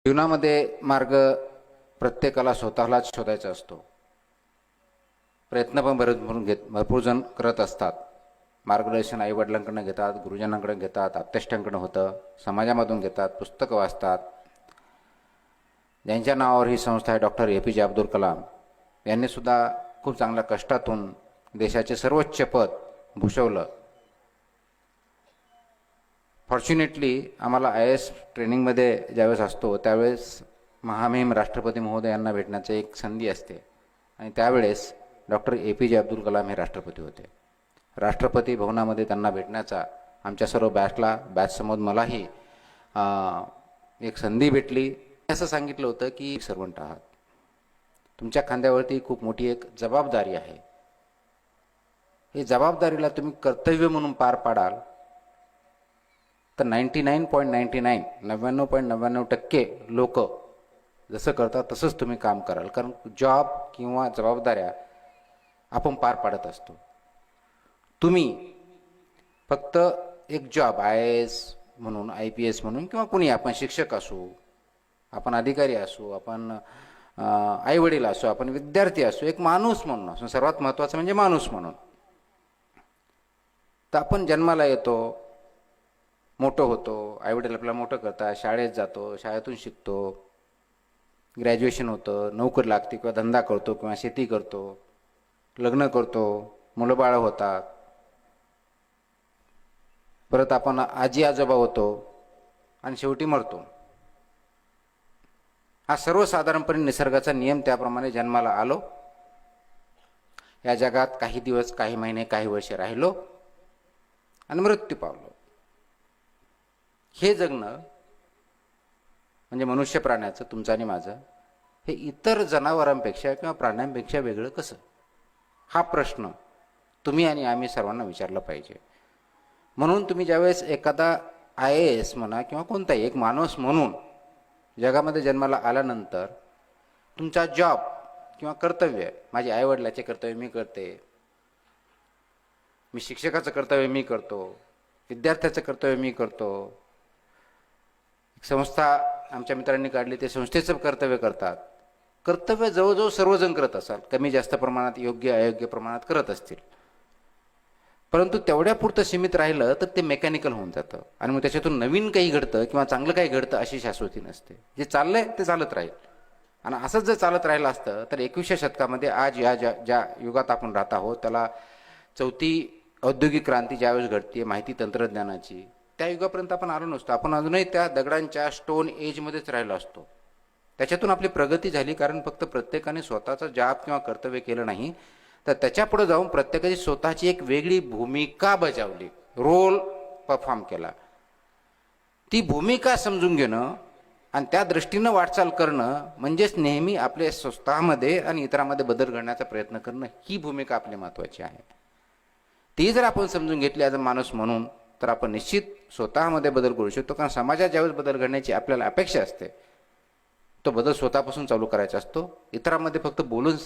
जीवनामध्ये मार्ग प्रत्येकाला स्वतःलाच शोधायचा असतो. प्रयत्न पण भरपूर जण करत असतात. मार्गदर्शन आईवडिलांकडून घेतात, गुरुजनांकडून घेतात, आप्तेष्टांकडून होतं, समाजामधून घेतात, पुस्तकं वाचतात. ज्यांच्या नावावर ही संस्था आहे डॉक्टर APJ अब्दुल कलाम यांनी सुद्धा खूप चांगल्या कष्टातून देशाचे सर्वोच्च पद भूषवलं. फॉर्च्युनेटली आम्हाला IAS ट्रेनिंगमध्ये ज्यावेळेस असतो त्यावेळेस महामहिम राष्ट्रपती महोदयांना भेटण्याची एक संधी असते आणि त्यावेळेस डॉक्टर APJ अब्दुल कलाम हे राष्ट्रपती होते. राष्ट्रपती भवनामध्ये त्यांना भेटण्याचा आमच्या सर्व बॅचसमोर मलाही एक संधी भेटली. असं सांगितलं होतं की सर्वंट आहात, तुमच्या खांद्यावरती खूप मोठी एक जबाबदारी आहे. ही जबाबदारीला तुम्ही कर्तव्य म्हणून पार पाडाल तर 99.99% लोक जसं करतात तसंच तुम्ही काम कराल. कारण जॉब किंवा जबाबदाऱ्या आपण पार पाडत असतो. तुम्ही फक्त एक जॉब IAS म्हणून, IPS म्हणून किंवा कुणी, आपण शिक्षक असू, आपण अधिकारी असू, आपण आईवडील असू, आपण विद्यार्थी असू, एक माणूस म्हणून असू, सर्वात महत्त्वाचं म्हणजे माणूस म्हणून. तर आपण जन्माला येतो, मोठं होतो, आईवडील आपल्याला मोठं करतात, शाळेत जातो, शाळेतून शिकतो, ग्रॅज्युएशन होतं, नोकरी लागते किंवा धंदा करतो किंवा शेती करतो, लग्न करतो, मुलं बाळं होतात, परत आपण आजी आजोबा होतो आणि शेवटी मरतो. हा सर्वसाधारणपणे निसर्गाचा नियम. त्याप्रमाणे जन्माला आलो, या जगात काही दिवस, काही महिने, काही वर्ष राहिलो आणि मृत्यू पावलो. हे जगणं म्हणजे मनुष्य प्राण्याचं, तुमचं आणि माझं, हे इतर जनावरांपेक्षा किंवा प्राण्यांपेक्षा वेगळं कसं? हा प्रश्न तुम्ही आणि आम्ही सर्वांना विचारला पाहिजे. म्हणून तुम्ही ज्यावेळेस एखादा IAS म्हणा किंवा कोणताही एक माणूस म्हणून जगामध्ये जन्माला आल्यानंतर तुमचा जॉब किंवा कर्तव्य, माझे आईवडिलाचे कर्तव्य मी करते, मी शिक्षकाचं कर्तव्य मी करतो, विद्यार्थ्याचं कर्तव्य मी करतो, संस्था आमच्या मित्रांनी काढली ते संस्थेचं कर्तव्य करतात. कर्तव्य जवळजवळ सर्वजण करत असाल, कमी जास्त प्रमाणात, योग्य अयोग्य प्रमाणात करत असतील. परंतु तेवढ्या पुरतं सीमित राहिलं तर ते मेकॅनिकल होऊन जातं आणि मग त्याच्यातून नवीन काही घडतं किंवा चांगलं काही घडतं अशी शाश्वती नसते. जे चाललंय ते चालत राहील. आणि असंच जर चालत राहिलं असतं तर 21व्या शतकामध्ये आज ज्या युगात आपण राहत आहोत त्याला चौथी औद्योगिक क्रांती ज्यावेळेस घडते माहिती तंत्रज्ञानाची, त्या युगापर्यंत आपण आलो नसतो. आपण अजूनही त्या दगडांच्या स्टोन एजमध्येच राहिलो असतो. त्याच्यातून आपली प्रगती झाली कारण फक्त प्रत्येकाने स्वतःचा जॉब किंवा कर्तव्य केलं नाही, तर त्याच्या पुढे जाऊन प्रत्येकाची स्वतःची एक वेगळी भूमिका बजावली, रोल परफॉर्म केला. ती भूमिका समजून घेणं आणि त्या दृष्टीनं वाटचाल करणं म्हणजेच नेहमी आपल्या स्वतःमध्ये आणि इतरांमध्ये बदल घडण्याचा प्रयत्न करणं, ही भूमिका आपली महत्त्वाची आहे. ती जर आपण समजून घेतली ॲज अ माणूस म्हणून तर आपण निश्चित स्वतःमध्ये बदल करू शकतो. कारण समाजात ज्यावेळेस बदल घडण्याची आपल्याला अपेक्षा असते तो बदल स्वतःपासून चालू करायचा असतो. इतरांमध्ये फक्त बोलून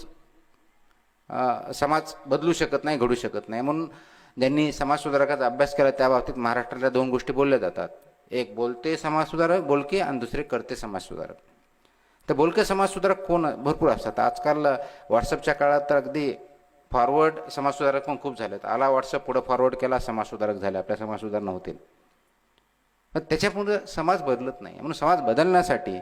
समाज बदलू शकत नाही, घडू शकत नाही. म्हणून ज्यांनी समाजसुधारकाचा अभ्यास केला त्या बाबतीत महाराष्ट्रातल्या 2 गोष्टी बोलल्या जातात. एक बोलते समाजसुधारक, बोलके, आणि दुसरे करते समाजसुधारक. तर बोलके समाजसुधारक कोण? भरपूर असतात. आजकाल व्हॉट्सअपच्या काळात तर अगदी फॉरवर्ड समाजसुधारक पण खूप झालेत. आला व्हॉट्सअप, पुढे फॉरवर्ड केला, समाजसुधारक झाले. आपल्या समाजसुधारणा होतील. पण त्याच्यापुढे समाज बदलत नाही. म्हणून समाज बदलण्यासाठी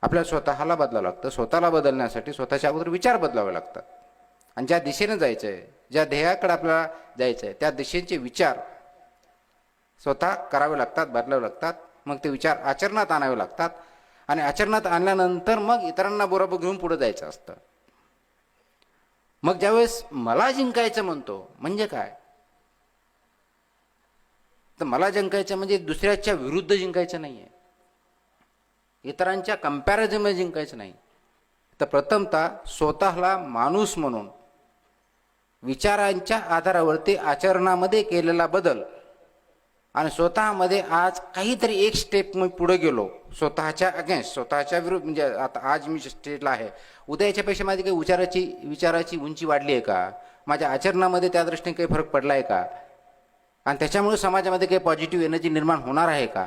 आपल्याला स्वतःला बदलावं लागतं. स्वतःला बदलण्यासाठी स्वतःच्या अगोदर विचार बदलावे लागतात. आणि ज्या दिशेने जायचं आहे, ज्या ध्येयाकडे आपल्याला जायचं आहे, त्या दिशेचे विचार स्वतः करावे लागतात, बदलावे लागतात. मग ते विचार आचरणात आणावे लागतात आणि आचरणात आणल्यानंतर मग इतरांना बरोबर घेऊन पुढे जायचं असतं. मग ज्यावेळेस मला जिंकायचं म्हणतो म्हणजे काय? तर मला जिंकायचं म्हणजे दुसऱ्याच्या विरुद्ध जिंकायचं नाही आहे, इतरांच्या कंपॅरिझनमध्ये जिंकायचं नाही. तर प्रथमतः स्वतःला माणूस म्हणून विचारांच्या आधारावरती आचरणामध्ये केलेला बदल आणि स्वतःमध्ये आज काहीतरी एक स्टेप मी पुढे गेलो, स्वतःच्या अगेन्स्ट, स्वतःच्या विरुद्ध. म्हणजे आता आज मी स्टेटला आहे, उद्या याच्यापेक्षा माझी काही विचाराची उंची वाढली आहे का? माझ्या आचरणामध्ये त्या दृष्टीने काही फरक पडला आहे का? आणि त्याच्यामुळे समाजामध्ये काही पॉझिटिव्ह एनर्जी निर्माण होणार आहे का?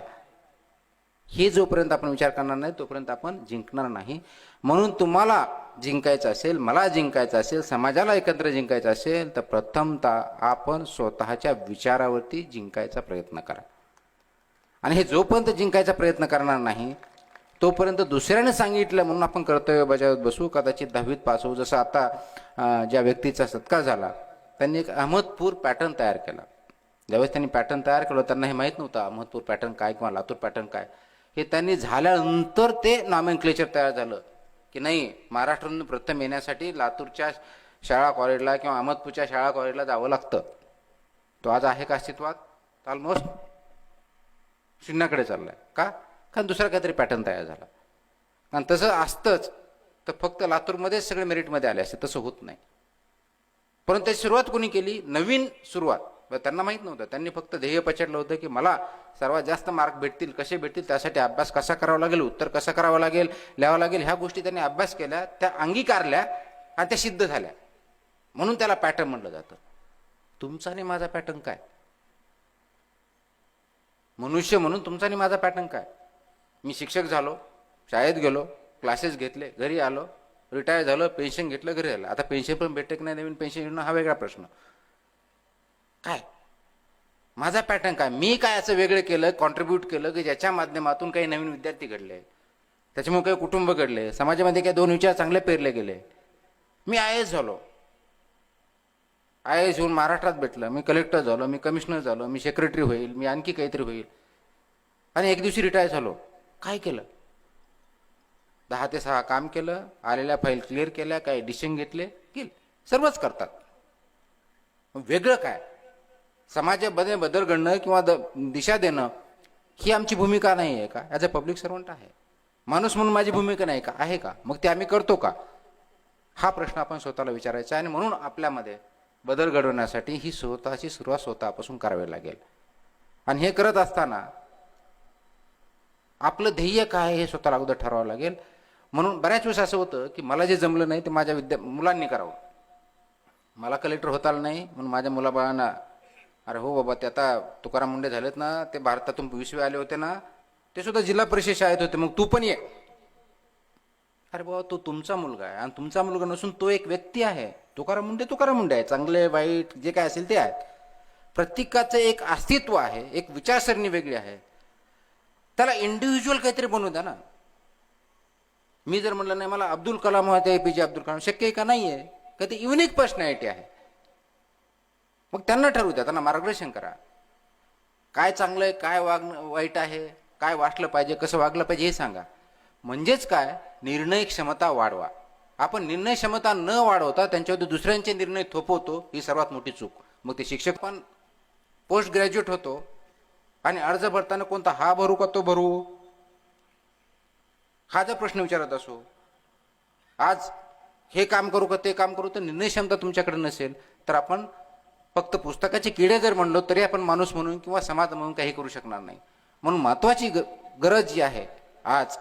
हे जोपर्यंत आपण विचार करणार नाही तोपर्यंत आपण जिंकणार नाही. म्हणून तुम्हाला जिंकायचं असेल, मला जिंकायचं असेल, समाजाला एकत्र जिंकायचं असेल तर प्रथमतः आपण स्वतःच्या विचारावरती जिंकायचा प्रयत्न करा. आणि हे जोपर्यंत जिंकायचा प्रयत्न करणार नाही तोपर्यंत दुसऱ्याने सांगितलं म्हणून आपण कर्तव्य बजावत बसू. कदाचित 10वीत पास होऊ. जसं आता ज्या व्यक्तीचा सत्कार झाला त्यांनी एक अहमदपूर पॅटर्न तयार केला. ज्यावेळेस त्यांनी पॅटर्न तयार केलं त्यांना हे माहीत नव्हतं अहमदपूर पॅटर्न काय किंवा लातूर पॅटर्न काय. हे त्यांनी झाल्यानंतर ते नॉमेनक्लेचर तयार झालं की नाही, महाराष्ट्रातून प्रथम येण्यासाठी लातूरच्या शाळा कॉलेजला किंवा अहमदपूरच्या शाळा कॉलेजला जावं लागतं. तो आज आहे का अस्तित्वात? ऑलमोस्ट शून्याकडे चाललाय. का? कारण दुसरा काहीतरी पॅटर्न तयार झाला. कारण तसं असतंच तर फक्त लातूरमध्येच सगळे मेरिटमध्ये आले असते. तसं होत नाही. परंतु त्याची सुरुवात कोणी केली? नवीन सुरुवात. त्यांना माहीत नव्हतं. त्यांनी फक्त ध्येय पछाडलं होतं की मला सर्वात जास्त मार्क भेटतील, कसे भेटतील, त्यासाठी अभ्यास कसा करावा लागेल, उत्तर कसं करावं लागेल, लिहावं लागेल, ह्या गोष्टी त्यांनी अभ्यास केल्या, त्या अंगीकारल्या आणि त्या सिद्ध झाल्या. म्हणून त्याला पॅटर्न म्हणलं जातं. तुमचा आणि माझा पॅटर्न काय? मनुष्य म्हणून तुमचा आणि माझा पॅटर्न काय? मी शिक्षक झालो, शाळेत गेलो, क्लासेस घेतले, घरी आलो, रिटायर झालो, पेन्शन घेतलं, घरी आलं. आता पेन्शन पण भेटते की नाही, नवीन पेन्शन योजना हा वेगळा प्रश्न. काय माझा पॅटर्न काय? मी काय असं वेगळं केलं, कॉन्ट्रीब्यूट केलं की ज्याच्या माध्यमातून काही नवीन विद्यार्थी घडले, त्याच्यामुळे काही कुटुंब घडले, समाजामध्ये काही दोन विचार चांगले पेरले गेले. मी IAS झालो, IAS होऊन महाराष्ट्रात भेटलं, मी कलेक्टर झालो, मी कमिशनर झालो, मी सेक्रेटरी होईल, मी आणखी काहीतरी होईल, आणि एक दिवशी रिटायर झालो. काय केलं? 10 ते 6 काम केलं, आलेल्या फाईल क्लिअर केल्या, काही डिसिजन घेतले, गेले. सर्वच करतात. वेगळं काय? समाजामध्ये बदल घडणं किंवा दिशा देणं ही आमची भूमिका नाही आहे का? ॲज अ पब्लिक सर्वंट आहे. माणूस म्हणून माझी भूमिका नाही का? आहे का? मग ते आम्ही करतो का? हा प्रश्न आपण स्वतःला विचारायचा आहे. आणि म्हणून आपल्यामध्ये बदल घडवण्यासाठी ही स्वतःची सुरुवात स्वतःपासून करावी लागेल. आणि हे करत असताना आपलं ध्येय काय हे स्वतःला अगोदर ठरवावं लागेल. म्हणून बऱ्याच वेळेस असं होतं की मला जे जमलं नाही ते माझ्या मुलांनी करावं. मला कलेक्टर होता आलं नाही म्हणून माझ्या मुलाबाळांना, अरे हो बाबा, ते आता तुकाराम मुंडे झालेत ना, ते भारतातून 20वे आले होते ना, ते सुद्धा जिल्हा परिषद शाळेत होते, मग तू पण ये. अरे बाबा, तो तुमचा मुलगा आहे आणि तुमचा मुलगा नसून तो एक व्यक्ती आहे. तुकाराम मुंडे आहे. चांगले वाईट जे काय असेल ते आहे. प्रत्येकाचं एक अस्तित्व आहे, एक विचारसरणी वेगळी आहे. त्याला इंडिव्हिज्युअल काहीतरी बनवू द्या ना. मी जर म्हणलं नाही मला अब्दुल कलाम व्हायचं, APJ अब्दुल कलाम, शक्य आहे का? नाही आहे. का ते युनिक पर्सनॅलिटी आहे. मग त्यांना ठरवू द्या, त्यांना मार्गदर्शन करा. काय चांगलं आहे, काय वाईट आहे, काय वाटलं पाहिजे, कसं वागलं पाहिजे हे सांगा. म्हणजेच काय, निर्णय क्षमता वाढवा. आपण निर्णय क्षमता न वाढवता त्यांच्यावर दुसऱ्यांचे निर्णय थोपवतो, ही सर्वात मोठी चूक. मग ते शिक्षक पण पोस्ट ग्रॅज्युएट होतो आणि अर्ज भरताना कोणता हा भरू का तो भरू, हा जर प्रश्न विचारत असो, आज हे काम करू का ते काम करू, तर निर्णय क्षमता तुमच्याकडे नसेल तर आपण फक्त पुस्तकाचे किडे जर म्हणलो तरी आपण माणूस म्हणून किंवा समाज म्हणून काही करू शकणार नाही. म्हणून महत्वाची गरज जी आहे आज,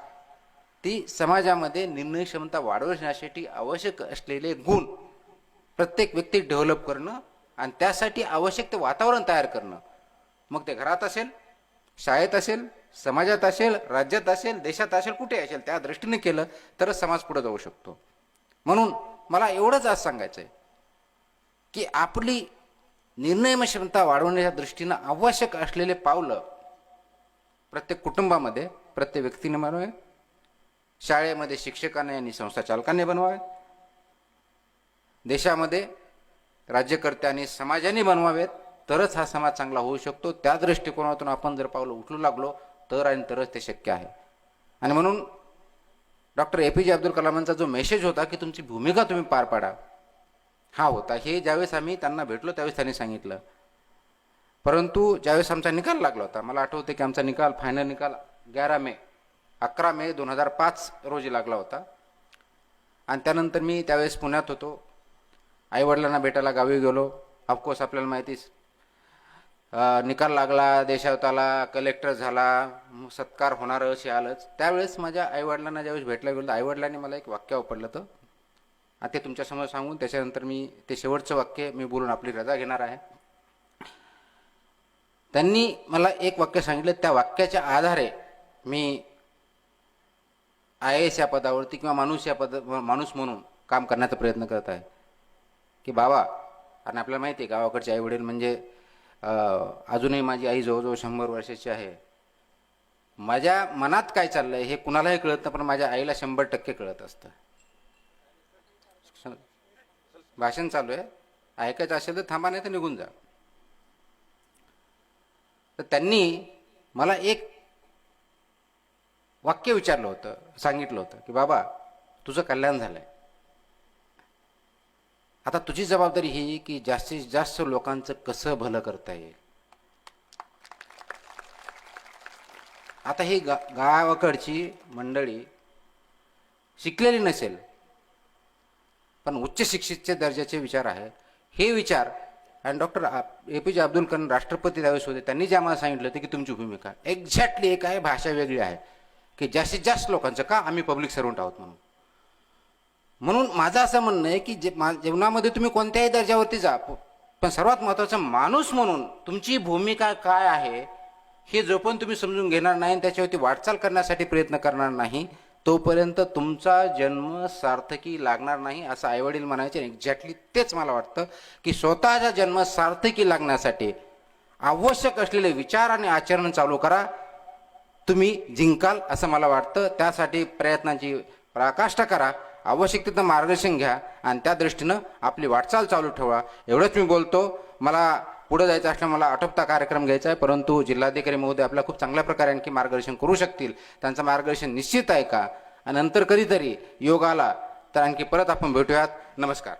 ती समाजामध्ये निर्णय क्षमता वाढवण्यासाठी आवश्यक असलेले गुण प्रत्येक व्यक्ती डेव्हलप करणं आणि त्यासाठी आवश्यक ते वातावरण तयार करणं. मग ते घरात असेल, शाळेत असेल, समाजात असेल, राज्यात असेल, देशात असेल, कुठे असेल, त्या दृष्टीने केलं तरच समाज पुढे जाऊ शकतो. म्हणून मला एवढंच आज सांगायचं आहे की आपली निर्णय क्षमता वाढवण्याच्या दृष्टीनं आवश्यक असलेले पावलं प्रत्येक कुटुंबामध्ये, प्रत्येक व्यक्तीने बनवावे, शाळेमध्ये शिक्षकाने आणि संस्था चालकांनी बनवावे, देशामध्ये राज्यकर्त्यांनी समाजाने बनवावेत, तरच हा समाज चांगला होऊ शकतो. त्या दृष्टिकोनातून आपण जर पावलं उचलू लागलो तर आणि तरच ते शक्य आहे. आणि म्हणून डॉक्टर APJ अब्दुल कलामांचा जो मेसेज होता की तुमची भूमिका तुम्ही पार पाडा, हा होता. हे ज्यावेळेस आम्ही त्यांना भेटलो त्यावेळेस त्यांनी सांगितलं. परंतु ज्यावेळेस आमचा निकाल लागला होता, मला आठवते की आमचा निकाल, फायनल निकाल 11 मे 2005 रोजी लागला होता. आणि त्यानंतर मी त्यावेळेस पुण्यात होतो, आईवडिलांना भेटायला गावी गेलो. ऑफकोर्स आपल्याला माहितीच, निकाल लागला, देशावताला, कलेक्टर झाला, सत्कार होणार असे आलंच. त्यावेळेस माझ्या आईवडिलांना ज्यावेळेस भेटला गेलो, आईवडिलांनी मला एक वाक्य वापरलं होतं. आता ते तुमच्यासमोर सांगून त्याच्यानंतर मी ते शेवटचं वाक्य मी बोलून आपली रजा घेणार आहे. त्यांनी मला एक वाक्य सांगितलं, त्या वाक्याच्या आधारे मी IAS या पदावरती किंवा माणूस म्हणून काम करण्याचा प्रयत्न करत आहे की बाबा, आणि आपल्याला माहिती आहे गावाकडचे आई वडील म्हणजे अजूनही माझी आई जवळजवळ 100 वर्षाची आहे. माझ्या मनात काय चाललंय हे कुणालाही कळत नाही, पण माझ्या आईला 100% कळत असतं. भाषण चालू आहे, ऐकायचं असेल तर थांबा, नाही तर निघून जा. तर त्यांनी मला एक वाक्य विचारलं होतं, सांगितलं होतं की बाबा तुझं कल्याण झालंय, आता तुझी जबाबदारी ही की जास्तीत जास्त लोकांचं कसं भलं करता येईल. आता ही गावाकडची मंडळी शिकलेली नसेल, पण उच्च शिक्षितच्या दर्जाचे विचार आहे. हे विचार आणि डॉक्टर APJ अब्दुल कलाम राष्ट्रपती त्यावेळेस होते, त्यांनी जे आम्हाला सांगितलं होतं की तुमची भूमिका एक्झॅक्टली एक आहे, भाषा वेगळी आहे, की जास्तीत जास्त लोकांचं का आम्ही पब्लिक सर्वंट आहोत म्हणून. म्हणून माझं असं म्हणणं आहे की जीवनामध्ये तुम्ही कोणत्याही दर्जावरती जा, पण सर्वात महत्त्वाचं माणूस म्हणून तुमची भूमिका काय आहे हे जोपर्यंत तुम्ही समजून घेणार नाही आणि त्याच्यावरती वाटचाल करण्यासाठी प्रयत्न करणार नाही, तोपर्यंत तुमचा जन्म सार्थकी लागणार नाही, असं आईवडील म्हणायचे. एक्झॅक्टली तेच मला वाटतं की स्वतःचा जन्म सार्थकी लागण्यासाठी आवश्यक असलेले विचार आणि आचरण चालू करा, तुम्ही जिंकाल असं मला वाटतं. त्यासाठी प्रयत्नांची पराकाष्ठा करा, आवश्यक तिथं मार्गदर्शन घ्या आणि त्या दृष्टीनं आपली वाटचाल चालू ठेवा. एवढंच मी बोलतो. मला पुढे जायचं असल्यामुळे मला आटोपता कार्यक्रम घ्यायचा आहे, परंतु जिल्हाधिकारी महोदय आपल्याला खूप चांगल्या प्रकारे आणखी मार्गदर्शन करू शकतील. त्यांचं मार्गदर्शन निश्चित आहे का, आणि नंतर कधीतरी योग आला तर आणखी परत आपण भेटूयात. नमस्कार.